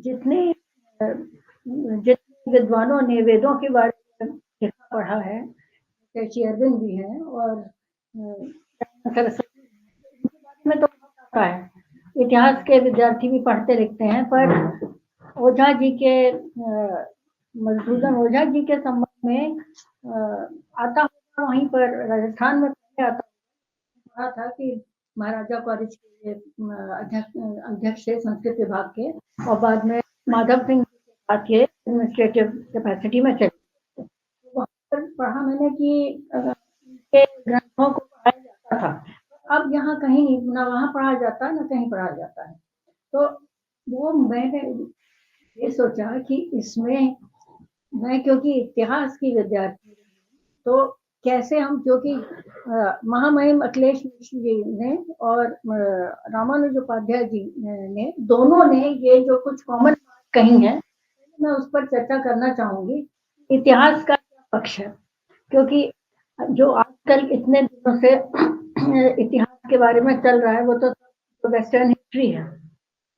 जितने जितने विद्वानों ने वेदों के बारे में लिखा पढ़ा है, जैसे अरविंद भी हैं और सरस्वती इनके बारे में तो बहुत आता है। इतिहास के विद्यार्थी भी पढ़ते लिखते हैं, पर ओझा जी के मधुसूदन ओझा जी के संबंध में आता होगा वहीं पर राजस्थान में पहले आता पढ़ा था कि महाराजा कॉलेज के अध्यक्ष थे संस्कृत विभाग के, और बाद में माधव सिंह के साथ ये एडमिनिस्ट्रेटिव कैपेसिटी में चले। तो वहाँ पर पढ़ा मैंने कि के ग्रंथों को पढ़ाया जाता था। अब यहाँ कहीं ना वहाँ पढ़ा जाता है ना कहीं पढ़ा जाता है। तो वो मैंने ये सोचा कि इसमें मैं क्योंकि इतिहास की विद्यार्थी तो कैसे हम, क्योंकि महामहिम अखिलेश मिश्र जी ने और रामानुज उपाध्याय जी ने दोनों ने ये जो कुछ कॉमन कही है, मैं उस पर चर्चा करना चाहूंगी। इतिहास का क्या पक्ष है, क्योंकि जो आजकल इतने दिनों से इतिहास के बारे में चल रहा है वो तो वेस्टर्न हिस्ट्री है।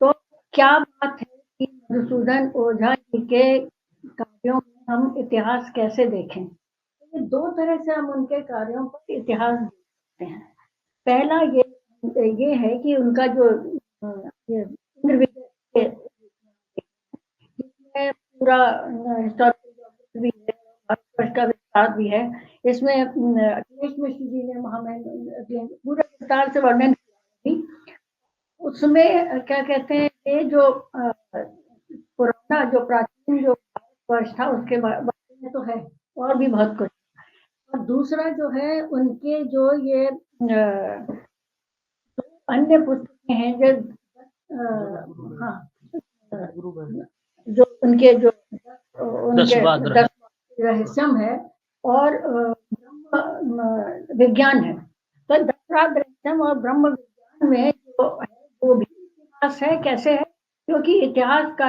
तो क्या बात है कि मधुसूदन ओझा जी के कार्यों में हम इतिहास कैसे देखें? ये दो तरह से हम उनके कार्यों पर इतिहास देखते हैं। पहला ये है कि उनका जो इंद्र विजय जिसमें पूरा हिस्टोरिकल भी है, का विस्तार भी है। इसमें अखिलेश मिश्र जी ने महामहिम पूरा विस्तार से वर्णन किया। उसमें क्या कहते हैं, ये जो पुराना जो प्राचीन जो वर्ष था उसके बारे में तो है, और भी बहुत कुछ। और दूसरा जो है उनके जो ये अन्य पुस्तकें हैं जो हाँ जो उनके जो उनके दस रहस्यम है और विज्ञान है। तो दशरात रहस्यम और ब्रह्म विज्ञान में जो है वो भी इतिहास है। कैसे है? क्योंकि इतिहास का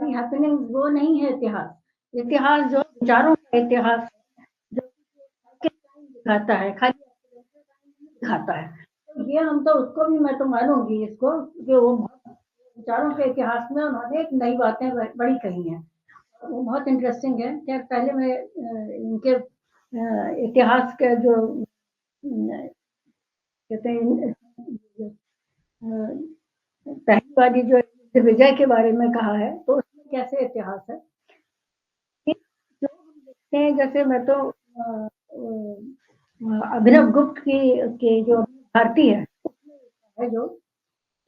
हैपनिंग वो नहीं है। इतिहास इतिहास जो विचारों का इतिहास है, जो दिखाता है, खाली दिखाता है। तो ये हम तो उसको भी मैं तो मानूंगी इसको कि वो विचारों के इतिहास में उन्होंने एक नई बातें बड़ी कही हैं। वो बहुत इंटरेस्टिंग है। क्या पहले मैं इनके इतिहास के जो कहते हैं पहली वाली जो विजय के बारे में कहा है, तो उसमें कैसे इतिहास है जो हम देखते हैं। जैसे मैं तो अभिनव गुप्त की जो भारती है जो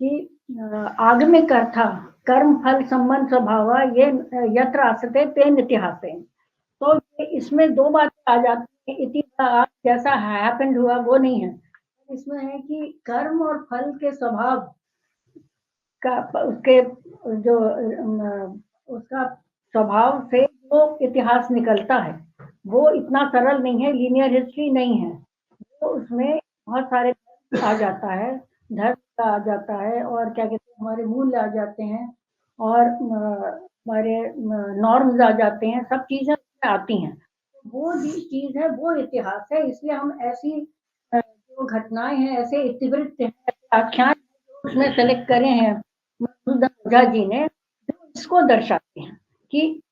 कि आगमिक अर्था कर्म फल संबंध स्वभाव ये यत्र आसते तेन इतिहासे। तो इसमें दो बातें आ जाती है। इतिहास जैसा हैपेंड हुआ वो नहीं है, इसमें है कि कर्म और फल के स्वभाव का उसके जो उसका स्वभाव से वो इतिहास निकलता है। वो इतना सरल नहीं है, लीनियर हिस्ट्री नहीं है। तो उसमें बहुत सारे आ जाता है, धर्म का आ जाता है, और क्या कहते हैं हमारे मूल्य आ जाते हैं, और हमारे नॉर्म्स आ जाते हैं, सब चीजें आती हैं। वो जो चीज है वो इतिहास है। इसलिए हम ऐसी जो घटनाएं हैं, ऐसे इतिवृत्त हैं, आख्यान उसमें सेलेक्ट करे हैं मधुसूदन ओझा जी ने, जो इसको दर्शाते हैं कि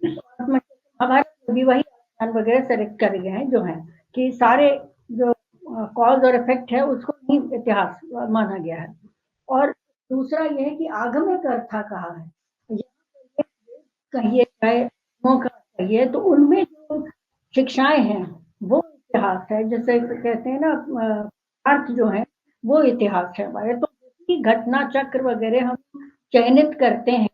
महाभारत में भी वही आख्यान वगैरह सेलेक्ट करे गए हैं जो है कि सारे जो कॉज और इफेक्ट है उसको ही इतिहास माना गया है। और दूसरा यह है कि आगमिक अर्था कहा है, कहिए चाहे कहिए, तो उनमें जो शिक्षाएं हैं वो इतिहास है। जैसे कहते हैं ना अर्थ जो है वो इतिहास है हमारे। तो घटना चक्र वगैरह हम चयनित करते हैं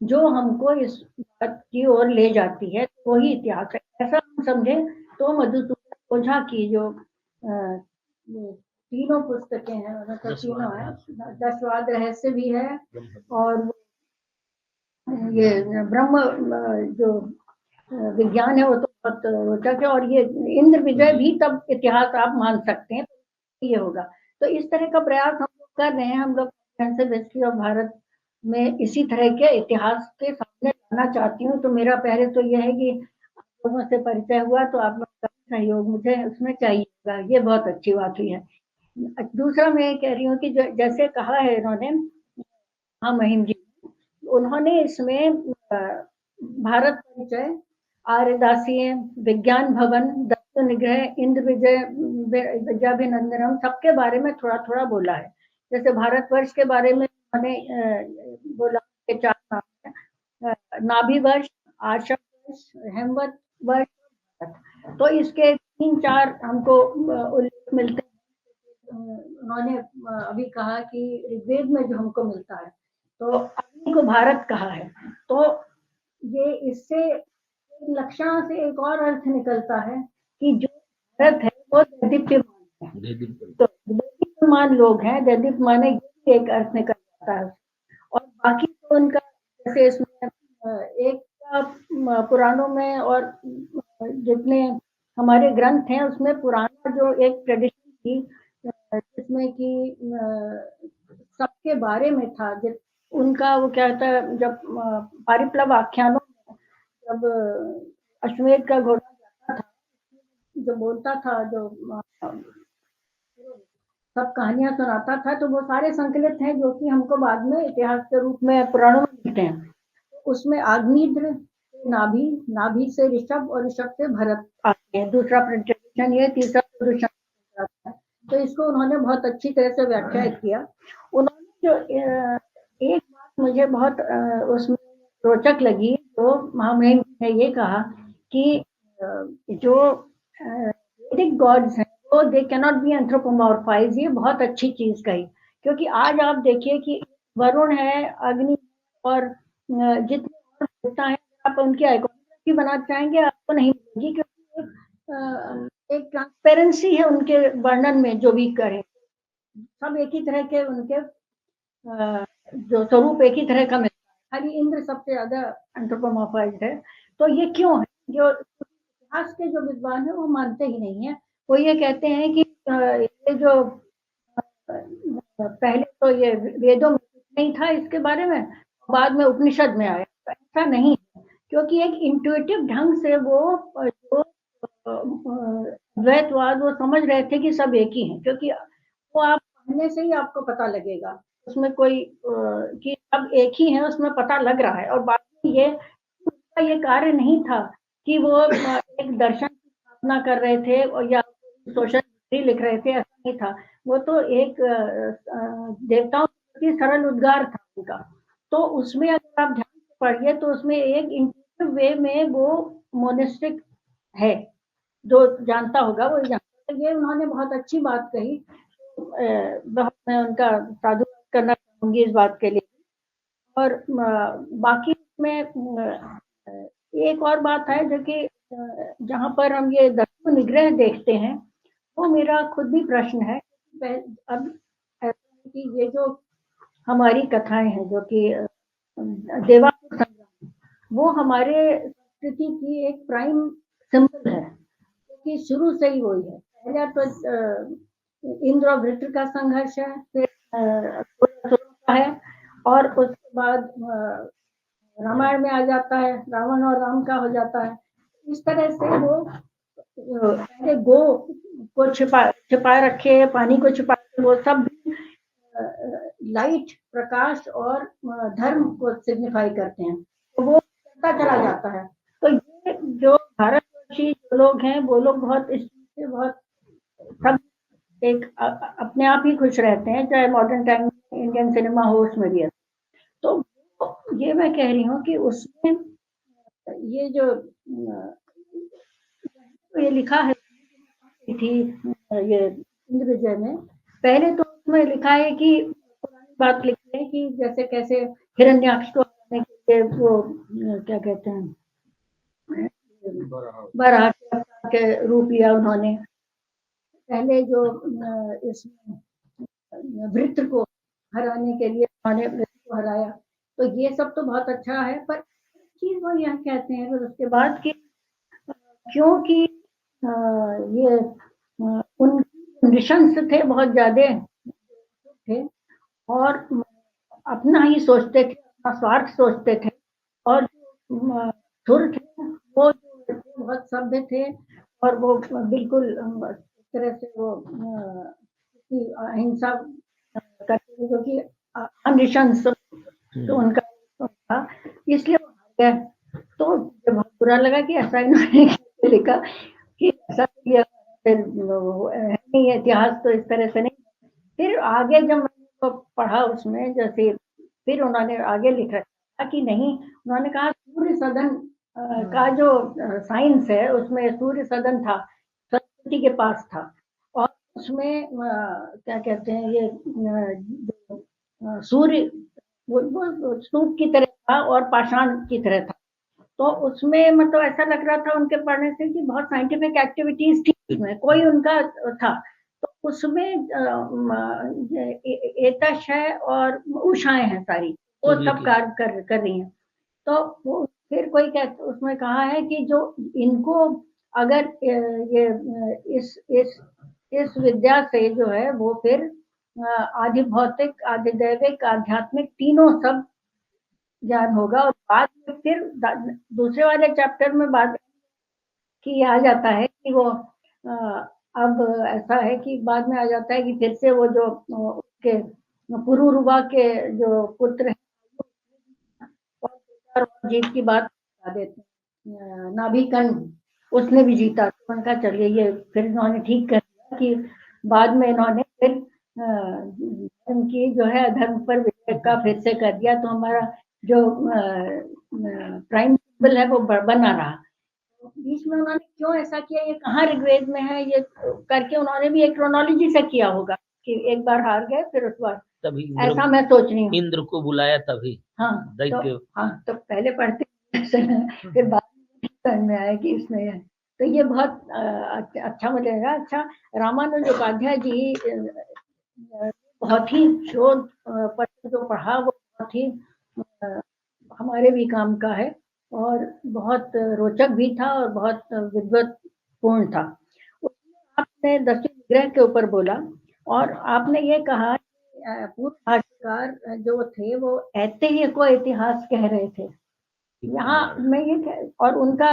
जो हमको इस बात की ओर ले जाती है, तो वही इतिहास है। ऐसा हम समझे तो मधुसूदन ओझा की जो तीनों पुस्तकें हैं, मतलब तीनों है, दशवाद रहस्य भी है, और ये ब्रह्म जो विज्ञान है वो तो बहुत रोचक है, और ये इंद्र विजय भी तब इतिहास आप मान सकते हैं। तो ये होगा। तो इस तरह का प्रयास हम लोग कर रहे हैं। हम लोग हिस्ट्री ऑफ भारत में इसी तरह के इतिहास के सामने लाना चाहती हूँ। तो मेरा पहले तो यह है कि आप लोगों से परिचय हुआ, तो आप लोग का सहयोग मुझे उसमें चाहिएगा, ये बहुत अच्छी बात हुई है। दूसरा मैं कह रही हूँ कि जैसे कहा है इन्होंने, हाँ महिम जी, उन्होंने इसमें भारत परिचय, आर्यदासीय, विज्ञान भवन, दत्त निग्रह, इंद्र विजय, विद्याभिनंदनम, सबके बारे में थोड़ा-थोड़ा बोला है। जैसे भारतवर्ष के बारे में उन्होंने बोला कि 4 नाम है, नाभि वर्ष, आर्षक वर्ष, हेमवत वर्ष, तो इसके 3-4 हमको उल्लेख मिलते हैं। उन्होंने अभी कहा कि ऋग्वेद में जो हमको मिलता है, तो अग्नि को भारत कहा है। तो ये इससे लक्षण से एक और अर्थ निकलता है कि जो भारत है वो दैदीप्यमान है, तो दैदीप्यमान लोग हैं, दैदीप्यमान एक अर्थ निकल जाता है। और बाकी तो उनका जैसे इसमें एक पुराणों में और जितने हमारे ग्रंथ हैं उसमें पुराना जो एक ट्रेडिशन थी, जिसमें कि सबके बारे में था, उनका वो क्या था, जब पारिप्लव आख्यानों में जब अश्वमेध का घोड़ा जाता था, जो बोलता था, जो सब कहानियां सुनाता था, तो वो सारे संकलित हैं जो कि हमको बाद में इतिहास के रूप में पुराणों में मिलते हैं। उसमें आग्नेय नाभि, नाभि से ऋषभ और ऋषभ से भरत आते हैं। दूसरा ट्रेडिशन ये, तीसरा ट्रेडिशन आता है। तो इसको उन्होंने बहुत अच्छी तरह से व्याख्यायित किया। उन्होंने जो एक बात मुझे बहुत उसमें रोचक लगी, तो महामहिम ने ये कहा कि जो वैदिक गॉड्स हैं वो दे कैनॉट बी एंथ्रोपोमॉर्फाइज। ये बहुत अच्छी चीज कही, क्योंकि आज आप देखिए कि वरुण है, अग्नि और जितने और देवता हैं, आप उनकी आइकॉनिक बनाना चाहेंगे आपको नहीं मिलेगी, क्योंकि एक ट्रांसपेरेंसी है उनके वर्णन में, जो भी करें सब एक ही तरह के, उनके जो स्वरूप एक ही तरह का मिलता है। खाली इंद्र सबसे ज्यादा एंथ्रोपोमॉर्फाइज्ड है। तो ये क्यों है? जो इतिहास के जो विद्वान है वो मानते ही नहीं है। वो ये कहते हैं कि ये जो पहले तो ये वेदों में नहीं था इसके बारे में, बाद में उपनिषद में आया। तो ऐसा नहीं है, क्योंकि एक इंट्यूटिव ढंग से वो जो द्वैतवाद वो समझ रहे थे कि सब एक ही हैं, क्योंकि वो आप पढ़ने से ही आपको पता लगेगा, उसमें कोई कि सब एक ही है उसमें पता लग रहा है। और बाकी ये उसका ये कार्य नहीं था कि वो एक दर्शन की स्थापना कर रहे थे और या सोशल लिख रहे थे, ऐसा नहीं था। वो तो एक देवताओं की सरल उद्गार था उनका। तो उसमें अगर आप ध्यान से पढ़िए तो उसमें एक इंट्यूटिव वे में वो मोनिस्टिक है, जो जानता होगा वो जानता है। ये उन्होंने बहुत अच्छी बात कही, बहुत मैं उनका साधुवाद करना चाहूंगी इस बात के लिए। और बाकी में एक और बात है जो कि जहाँ पर हम ये दत्त निग्रह देखते हैं, वो मेरा खुद भी प्रश्न है। अब ऐसा है कि ये जो हमारी कथाएं हैं, जो कि देवासुर संग्राम, वो हमारे संस्कृति की एक प्राइम सिंबल है, क्योंकि शुरू से ही वही है। पहले तो इंद्र और वृत्र का संघर्ष है, फिर का है, और उसके बाद रामायण में आ जाता है, रावण और राम का हो जाता है। इस तरह से वो पहले गो को छिपाए रखे, पानी को छिपा, वो सब भी लाइट, प्रकाश और धर्म को सिग्निफाई करते हैं। तो वो चलता चला जाता है। तो ये जो भारतवर्षी लोग हैं वो लोग बहुत इस चीज से बहुत सब एक अपने आप ही खुश रहते हैं, चाहे मॉडर्न टाइम इंडियन सिनेमा हो उसमें भी है। तो ये मैं कह रही हूँ कि उसमें ये जो ये लिखा है थी ये इंद्र विजय में, पहले तो उसमें लिखा है कि पुरानी बात लिखी है कि जैसे कैसे हिरण्याक्ष को हराने के लिए वो क्या कहते हैं, बराह के रूप लिया उन्होंने। पहले जो इसमें वृत्र को हराने के लिए उन्होंने वृत्र को हराया। तो ये सब तो बहुत अच्छा है, पर चीज वो यह कहते हैं फिर उसके बाद कि क्योंकि ये उन कंडीशंस थे बहुत ज्यादा थे, और अपना ही सोचते थे, अपना स्वार्थ सोचते थे, और सुर थे वो बहुत सभ्य थे, और वो बिल्कुल इस तरह से वो अहिंसा करते थे, जो कि अनरिशंस तो उनका इसलिए वो हार गए। तो मुझे बहुत बुरा लगा कि ऐसा इन्होंने कैसे लिखा कि ऐसा किया, फिर है नहीं, इतिहास तो इस तरह से नहीं। फिर आगे जब मैंने तो पढ़ा उसमें, जैसे फिर उन्होंने आगे लिख रखा कि नहीं, उन्होंने कहा सूर्य सदन का जो साइंस है उसमें सूर्य सदन था, सरस्वती के पास था, और उसमें क्या कहते हैं ये सूर्य वो स्तूप की तरह था और पाषाण की तरह था। तो उसमें मतलब ऐसा लग रहा था उनके पढ़ने से कि बहुत साइंटिफिक एक्टिविटीज थी उसमें, कोई उनका था। तो उसमें एतश और उषाएं हैं सारी, वो सब कार्य कर रही हैं। तो वो फिर कोई उसमें कहा है कि जो इनको अगर ये इस विद्या से जो है वो फिर आदि भौतिक, आदि दैविक, आध्यात्मिक तीनों सब ज्ञान होगा। और बाद में फिर दूसरे वाले चैप्टर में बात की आ जाता है कि वो अब ऐसा है कि बाद में आ जाता है कि फिर से वो जो उसके पुरुरुवा के जो पुत्र हैं और जीत की बात बता देते हैं, नाभिकन उसने भी जीता। तो उनका चलिए ये फिर इन्होंने ठीक कर दिया कि बाद में इन्होंने फिर धर्म की जो है धर्म पर विजय का फिर से कर दिया। तो हमारा जो प्राइम सिंबल है वो बना रहा। बीच में उन्होंने क्यों ऐसा किया, ये कहाँ ऋग्वेद में है, ये करके उन्होंने भी एक क्रोनोलॉजी से किया होगा कि एक बार हार गए फिर उस बार, तभी ऐसा मैं सोच रही हूँ। इंद्र को बुलाया तभी। हाँ तो, हाँ तो पहले पढ़ते फिर बाद में समझ में आया कि इसमें है। तो ये बहुत अच्छा मुझे लगा। अच्छा, रामानुज उपाध्याय जी बहुत ही शोध पत्र जो पढ़ा वो बहुत ही हमारे भी काम का है, और बहुत रोचक भी था और बहुत विद्वत्पूर्ण था। उसमें आपने 10वीं विग्रह के ऊपर बोला, और आपने ये कहा पूर्व भाष्यकार जो थे वो ऐतिह्य को इतिहास कह रहे थे। यहाँ मैं ये और उनका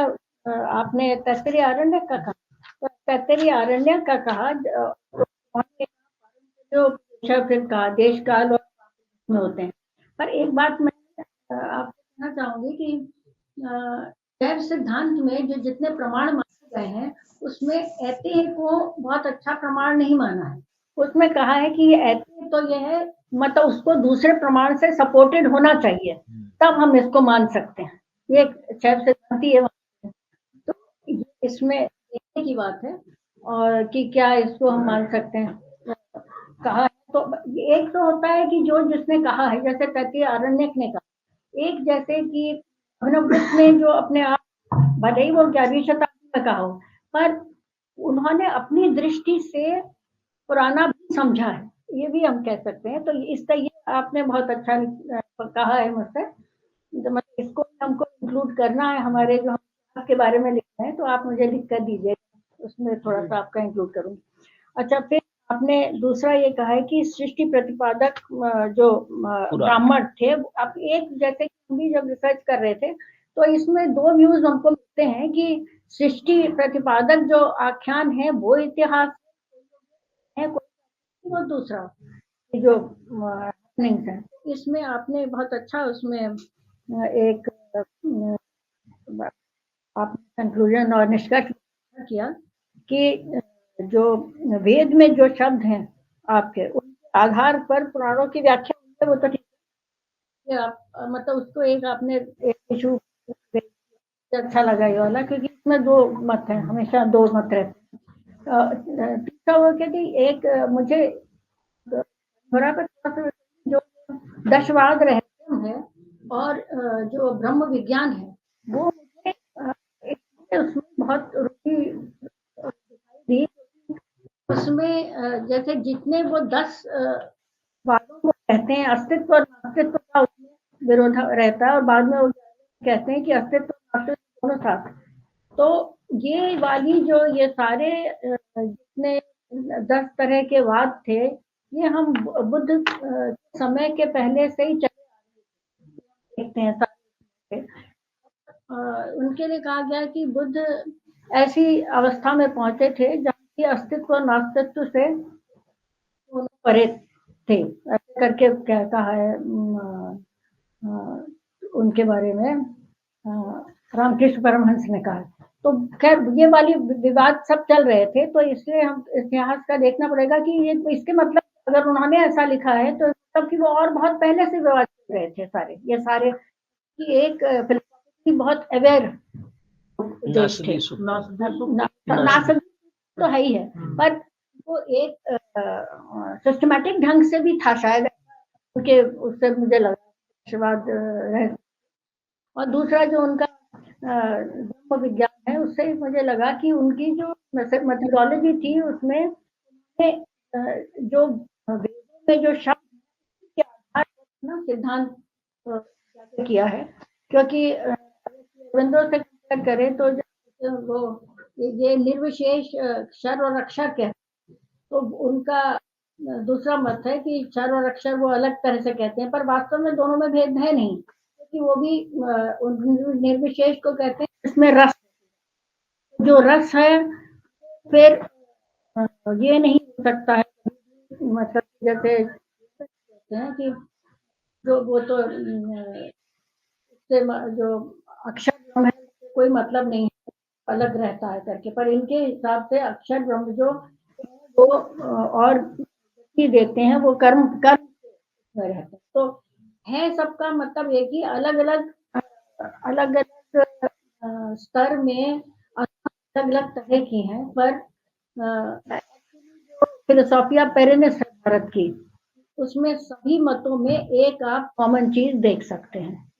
आपने तैत्तिरीय आरण्य का कहा, तो तैत्तिरीय आरण्य का कहा जो फिर कहा देश काल और में होते हैं। पर एक बात मैं आपको कहना चाहूंगी कि जैव सिद्धांत में जो जितने प्रमाण माने गए हैं उसमें ऐतिह्य को बहुत अच्छा प्रमाण नहीं माना है। उसमें कहा है कि ये ऐतिह्य तो ये है, मतलब उसको दूसरे प्रमाण से सपोर्टेड होना चाहिए, तब हम इसको मान सकते हैं। ये जैव सिद्धांति है। तो इसमें देखने की बात है, और कि क्या इसको हम मान सकते हैं। कहा है तो एक तो होता है कि जो जिसने कहा है, जैसे तैत्तिरीय आरण्यक ने कहा, एक जैसे कि अभिनवगुप्त ने जो अपने आप, भले ही वो 11वीं शताब्दी में कहा हो, पर उन्होंने अपनी दृष्टि से पुराना भी समझा है, ये भी हम कह सकते हैं। तो इस तरह आपने बहुत अच्छा कहा है मुझसे, मतलब इसको हमको इंक्लूड करना है हमारे जो हम के बारे में लिखना है, तो आप मुझे लिख कर दीजिए, उसमें थोड़ा सा आपका इंक्लूड करूंगी। अच्छा, फिर आपने दूसरा ये कहा है कि सृष्टि प्रतिपादक जो ब्राह्मण थे, अब एक जैसे हम भी जब रिसर्च कर रहे थे तो इसमें दो व्यूज हमको मिलते हैं कि सृष्टि प्रतिपादक जो आख्यान है वो इतिहास है, वो दूसरा जो हैपनिंग्स है। इसमें आपने बहुत अच्छा उसमें एक आपने कंक्लूजन और निष्कर्ष किया कि जो वेद में जो शब्द हैं आपके, उनके आधार पर पुराणों की व्याख्या है, वो तो ठीक है। आप मतलब उसको एक आपने एक इशू अच्छा लगा ये वाला, क्योंकि इसमें दो मत हैं, हमेशा दो मत रहते हैं। तीसरा वो कहती एक मुझे थोड़ा जो दशवाद रहस्य है और जो ब्रह्म विज्ञान है वो मुझे उसमें बहुत रुचि दिखाई दी। उसमें जैसे जितने वो 10 वादों को कहते हैं, अस्तित्व और नास्तित्व का उसमें विरोध रहता है, और बाद में वो कहते हैं कि अस्तित्व और नास्तित्व दोनों साथ। तो ये वाली जो ये सारे जितने 10 तरह के वाद थे, ये हम बुद्ध समय के पहले से ही चले देखते हैं सारे। उनके लिए कहा गया कि बुद्ध ऐसी अवस्था में पहुंचे थे जहाँ की अस्तित्व और नास्तित्व से परे थे, ऐसे करके क्या कहा है। उनके बारे में रामकृष्ण परमहंस ने कहा। तो खैर ये वाली विवाद सब चल रहे थे, तो इसलिए हम इतिहास का देखना पड़ेगा कि ये इसके मतलब अगर उन्होंने ऐसा लिखा है तो मतलब कि वो और बहुत पहले से विवाद चल रहे थे सारे, ये सारे कि एक फिलोसॉफिकली बहुत अवेयर देश थे। नासदी तो है ही है, पर वो एक सिस्टमैटिक ढंग से भी था शायद, क्योंकि उससे मुझे लगा आशीर्वाद रह। और दूसरा जो उनका ब्रह्म विज्ञान है, उससे मुझे लगा कि उनकी जो मेथोडोलॉजी थी उसमें जो वेदों में जो शब्द के आधार पर ना सिद्धांत किया है, क्योंकि अरविंदो से कंपेयर करें तो वो ये निर्विशेष क्षर और अक्षर के, तो उनका दूसरा मत है कि क्षर और अक्षर वो अलग तरह से कहते हैं, पर वास्तव में दोनों में भेद है नहीं, क्योंकि वो भी निर्विशेष को कहते हैं इसमें रस, जो रस है फिर ये नहीं हो सकता है, मतलब जैसे कहते हैं कि जो वो तो जो अक्षर ब्रह्म है कोई मतलब नहीं है, अलग रहता है करके, पर इनके हिसाब से अक्षर ब्रह्म जो वो और देते हैं वो कर्म कर्म में रहते हैं। तो है सबका मतलब एक ही, अलग अलग अलग अलग स्तर में अलग अलग तरह की हैं, पर फिलोसॉफिया पेरेनिस है भारत की, उसमें सभी मतों में एक आप कॉमन चीज देख सकते हैं।